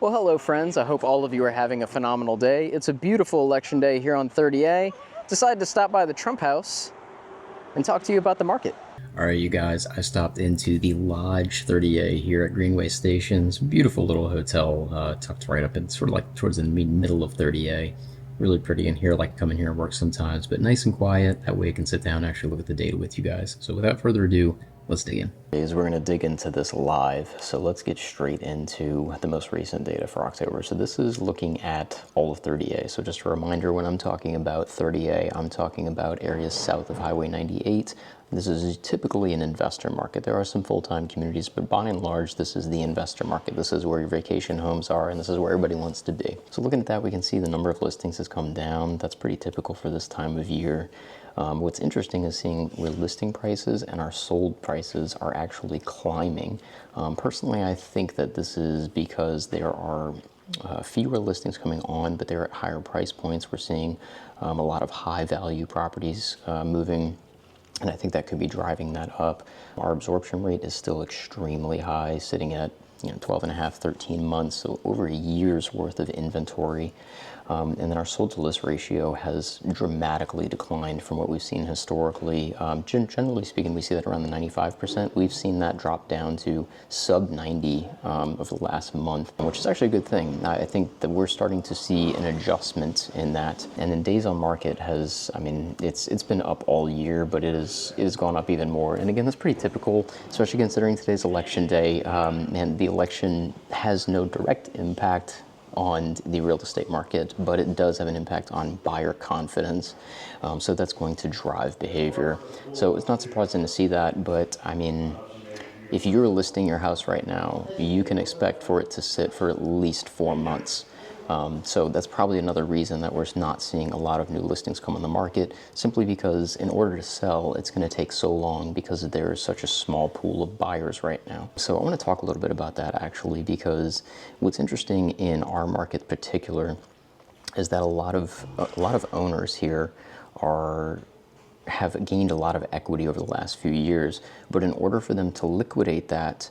Well, hello friends. I hope all of you are having a phenomenal day. It's a beautiful election day here on 30A. Decided to stop by the Trump House and talk to you about the market. All right, you guys, I stopped into the Lodge 30A here at Greenway Stations. Beautiful little hotel, tucked right up in sort of like towards the middle of 30A. Really pretty in here. I like to come in here and work sometimes, but nice and quiet. That way I can sit down and actually look at the data with you guys. So without further ado, let's dig in. We're going to dig into this live, so let's get straight into the most recent data for October. So this is looking at all of 30A. So just a reminder, when I'm talking about 30A, I'm talking about areas south of Highway 98. This is typically an investor market. There are some full-time communities, but by and large, this is the investor market. This is where your vacation homes are, and this is where everybody wants to be. So looking at that, we can see the number of listings has come down. That's pretty typical for this time of year. What's interesting is seeing where listing prices and our sold prices are actually climbing. Personally, I think that this is because there are fewer listings coming on, but they're at higher price points. We're seeing a lot of high value properties moving, and I think that could be driving that up. Our absorption rate is still extremely high, sitting at 12 and a half, 13 months, so over a year's worth of inventory. And then our sold to list ratio has dramatically declined from what we've seen historically. Generally speaking, we see that around the 95%. We've seen that drop down to sub 90 over the last month, which is actually a good thing. I think that we're starting to see an adjustment in that. And then days on market has, it's been up all year, but it has gone up even more. And again, that's pretty typical, especially considering today's election day. And the election has no direct impact on the real estate market, but it does have an impact on buyer confidence. So that's going to drive behavior. So it's not surprising to see that, but if you're listing your house right now, you can expect for it to sit for at least 4 months. So that's probably another reason that we're not seeing a lot of new listings come on the market, simply because in order to sell, it's going to take so long because there is such a small pool of buyers right now. So I want to talk a little bit about that actually, because what's interesting in our market in particular is that a lot of owners here have gained a lot of equity over the last few years, but in order for them to liquidate that,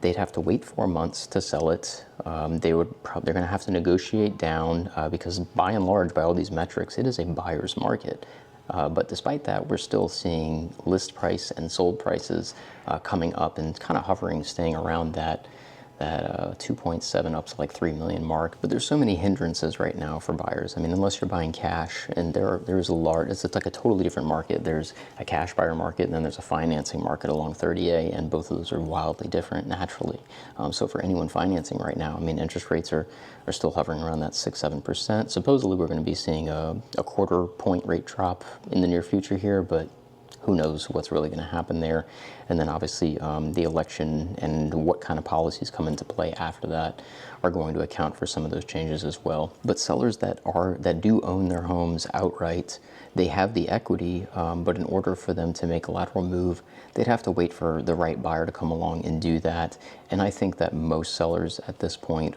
they'd have to wait 4 months to sell it. They're going to have to negotiate down because by and large, by all these metrics, it is a buyer's market. But despite that, we're still seeing list price and sold prices coming up and kind of hovering, staying around that 2.7 up to like 3 million mark. But there's so many hindrances right now for buyers. Unless you're buying cash, and there's it's like a totally different market. There's a cash buyer market, and then there's a financing market along 30A, and both of those are wildly different naturally. So for anyone financing right now, interest rates are still hovering around that 6-7%. Supposedly we're going to be seeing a quarter point rate drop in the near future here, but who knows what's really going to happen there. And then obviously the election and what kind of policies come into play after that are going to account for some of those changes as well. But sellers that do own their homes outright, they have the equity, but in order for them to make a lateral move, they'd have to wait for the right buyer to come along and do that. And I think that most sellers at this point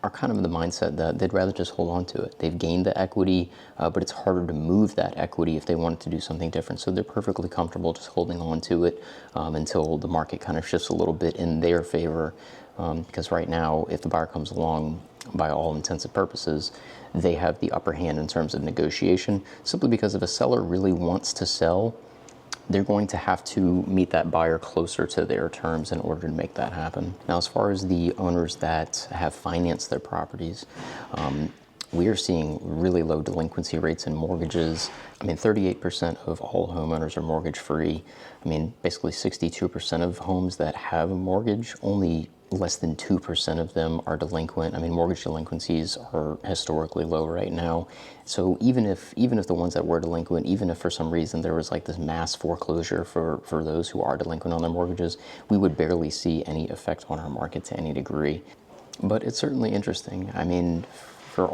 are kind of in the mindset that they'd rather just hold on to it. They've gained the equity, but it's harder to move that equity if they wanted to do something different. So they're perfectly comfortable just holding on to it until the market kind of shifts a little bit in their favor. Because right now, if the buyer comes along, by all intents and purposes, they have the upper hand in terms of negotiation, simply because if a seller really wants to sell, they're going to have to meet that buyer closer to their terms in order to make that happen. Now, as far as the owners that have financed their properties, we are seeing really low delinquency rates in mortgages. 38% of all homeowners are mortgage free. Basically 62% of homes that have a mortgage, only less than 2% of them are delinquent. Mortgage delinquencies are historically low right now. So even if the ones that were delinquent, even if for some reason there was like this mass foreclosure for those who are delinquent on their mortgages, we would barely see any effect on our market to any degree. But it's certainly interesting. For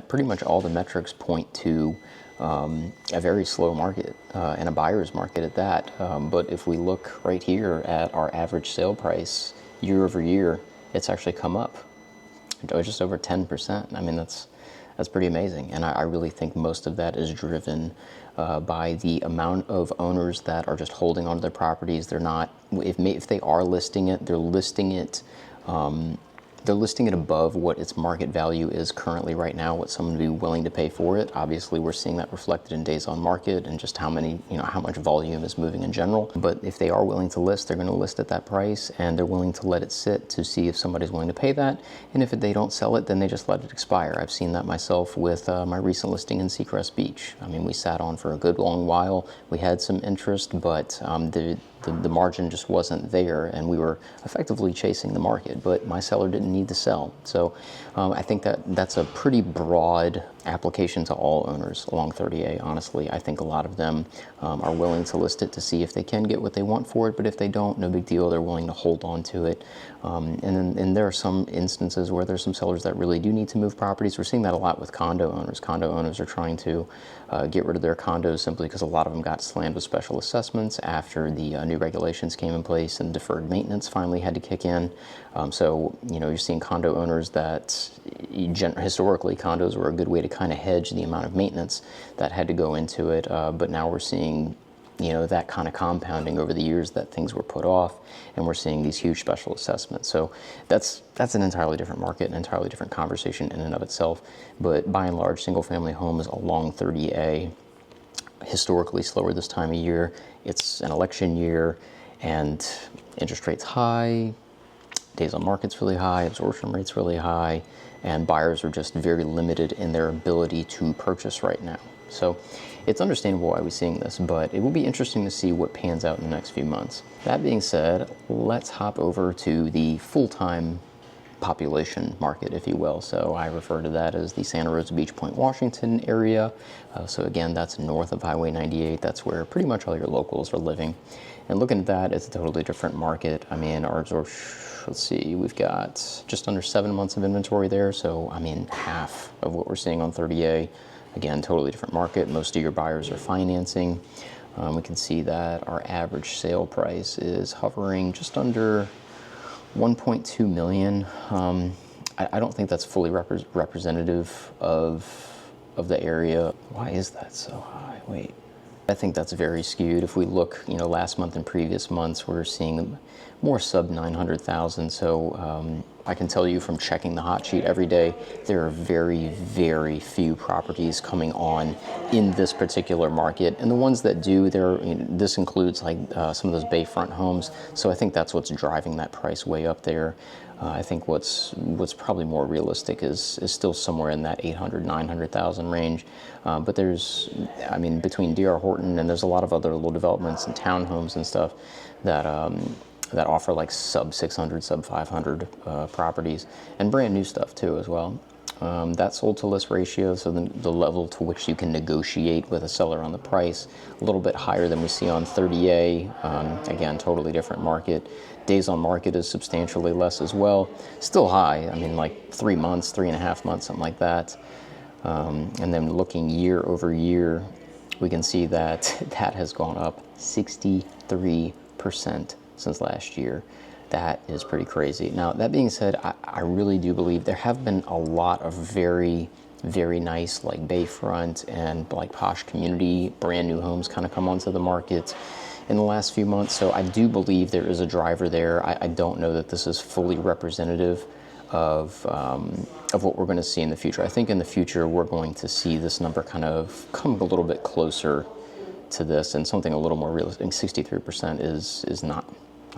pretty much all the metrics point to a very slow market and a buyer's market at that. But if we look right here at our average sale price year over year, it's actually come up just over 10%. That's pretty amazing. And I really think most of that is driven by the amount of owners that are just holding onto their properties. They're not, if they are listing it, they're listing it they're listing it above what its market value is currently right now, what someone would be willing to pay for it. Obviously, we're seeing that reflected in days on market and just how many, how much volume is moving in general. But if they are willing to list, they're going to list at that price, and they're willing to let it sit to see if somebody's willing to pay that. And if they don't sell it, then they just let it expire. I've seen that myself with my recent listing in Seacrest Beach. I mean, we sat on for a good long while. We had some interest, but the margin just wasn't there, and we were effectively chasing the market, but my seller didn't need to sell. So I think that's a pretty broad application to all owners along 30A, honestly. I think a lot of them are willing to list it to see if they can get what they want for it, but if they don't, no big deal. They're willing to hold on to it. And there are some instances where there's some sellers that really do need to move properties. We're seeing that a lot with condo owners. Condo owners are trying to get rid of their condos simply because a lot of them got slammed with special assessments after the new regulations came in place and deferred maintenance finally had to kick in. So, you're seeing condo owners that historically condos were a good way to kind of hedge the amount of maintenance that had to go into it. But now we're seeing that kind of compounding over the years that things were put off, and we're seeing these huge special assessments. So that's an entirely different market, an entirely different conversation in and of itself. But by and large, single-family homes along 30A, historically slower this time of year. It's an election year, and interest rates high, days on market's really high, absorption rate's really high, and buyers are just very limited in their ability to purchase right now. So it's understandable why we're seeing this, but it will be interesting to see what pans out in the next few months. That being said, let's hop over to the full-time population market, if you will. So I refer to that as the Santa Rosa Beach Point, Washington area. So again, that's north of Highway 98. That's where pretty much all your locals are living. And looking at that, it's a totally different market. I mean, our absorption, let's see, we've got just under 7 months of inventory there. So, I mean, half of what we're seeing on 30A. Again, totally different market. Most of your buyers are financing. We can see that our average sale price is hovering just under 1.2 million. I don't think that's fully representative of the area. Why is that so high? Wait. I think that's very skewed. If we look, last month and previous months, we're seeing more sub 900,000. So I can tell you from checking the hot sheet every day, there are very, very few properties coming on in this particular market. And the ones that do, this includes like some of those bayfront homes. So I think that's what's driving that price way up there. I think what's probably more realistic is still somewhere in that 800, 900,000 range. But there's, between D.R. Horton and there's a lot of other little developments and townhomes and stuff that offer like sub 600, sub 500 properties, and brand new stuff too as well. That sold to list ratio, so the level to which you can negotiate with a seller on the price, a little bit higher than we see on 30A. Again, totally different market. Days on market is substantially less as well. Still high, like 3 months, 3.5 months, something like that. And then looking year over year, we can see that that has gone up 63% since last year. That is pretty crazy. Now, that being said, I really do believe there have been a lot of very, very nice like bayfront and like posh community brand new homes kind of come onto the market in the last few months. So I do believe there is a driver there. I don't know that this is fully representative of what we're going to see in the future. I think in the future we're going to see this number kind of come a little bit closer to this and something a little more realistic. 63% is not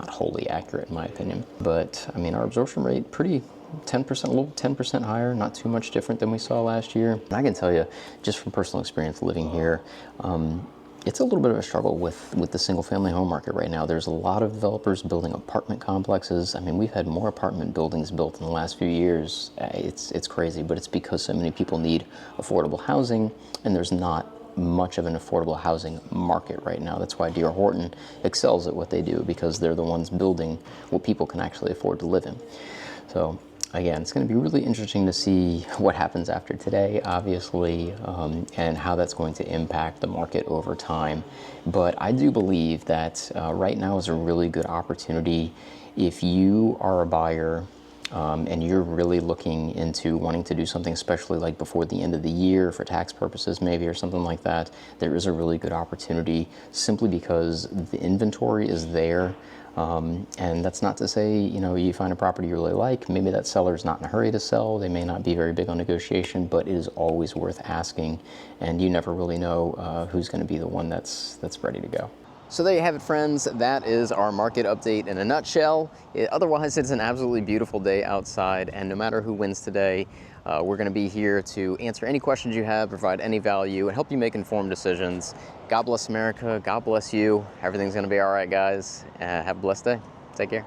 wholly accurate in my opinion. But our absorption rate pretty 10%, a little 10% higher, not too much different than we saw last year. And I can tell you, just from personal experience living here, it's a little bit of a struggle with the single-family home market right now. There's a lot of developers building apartment complexes. We've had more apartment buildings built in the last few years. It's crazy, but it's because so many people need affordable housing, and there's not much of an affordable housing market right now. That's why D.R. Horton excels at what they do, because they're the ones building what people can actually afford to live in. So again, it's going to be really interesting to see what happens after today, obviously, and how that's going to impact the market over time. But I do believe that right now is a really good opportunity if you are a buyer and you're really looking into wanting to do something, especially like before the end of the year for tax purposes maybe or something like that. There is a really good opportunity simply because the inventory is there. And that's not to say, you find a property you really like, maybe that seller's not in a hurry to sell, they may not be very big on negotiation, but it is always worth asking, and you never really know who's going to be the one that's ready to go. So there you have it, friends. That is our market update in a nutshell. Otherwise, it's an absolutely beautiful day outside, and no matter who wins today, we're going to be here to answer any questions you have, provide any value, and help you make informed decisions. God bless America. God bless you. Everything's going to be all right, guys. Have a blessed day. Take care.